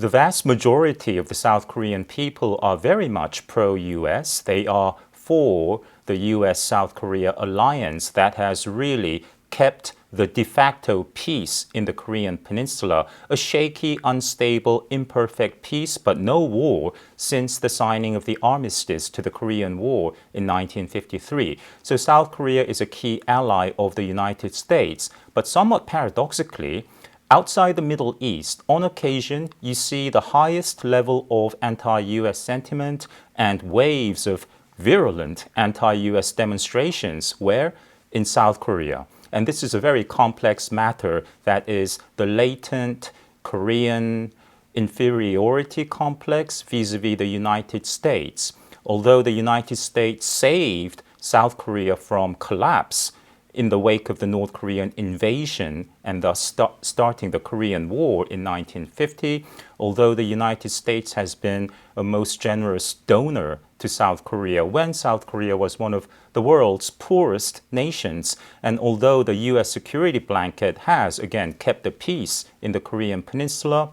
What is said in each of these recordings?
the vast majority of the South Korean people are very much pro-US. They are for the US-South Korea alliance that has really kept the de facto peace in the Korean Peninsula, a shaky, unstable, imperfect peace, but no war since the signing of the armistice to the Korean War in 1953. So South Korea is a key ally of the United States. But somewhat paradoxically, outside the Middle East, on occasion, you see the highest level of anti-US sentiment and waves of virulent anti-US demonstrations. Where? In South Korea. And this is a very complex matter that is the latent Korean inferiority complex vis-a-vis the United States. Although the United States saved South Korea from collapse in the wake of the North Korean invasion and thus starting the Korean War in 1950, although the United States has been a most generous donor to South Korea when South Korea was one of the world's poorest nations, and although the US security blanket has, again, kept the peace in the Korean Peninsula,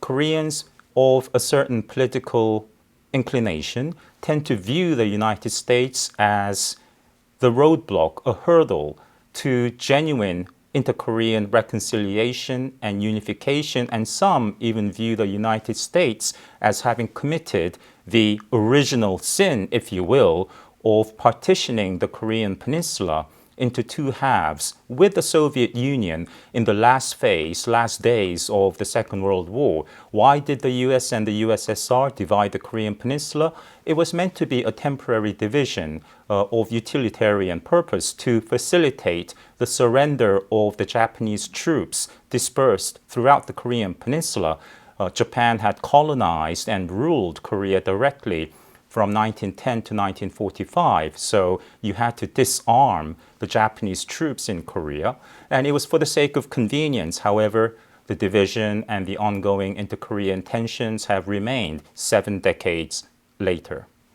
Koreans of a certain political inclination tend to view the United States as the roadblock, a hurdle to genuine inter-Korean reconciliation and unification, and some even view the United States as having committed the original sin, if you will, of partitioning the Korean Peninsula into two halves with the Soviet Union in the last days of the Second World War. Why did the US and the USSR divide the Korean Peninsula? It was meant to be a temporary division of utilitarian purpose to facilitate the surrender of the Japanese troops dispersed throughout the Korean Peninsula. Japan had colonized and ruled Korea directly from 1910 to 1945. So you had to disarm the Japanese troops in Korea. And it was for the sake of convenience. However, the division and the ongoing inter-Korean tensions have remained 7 decades later.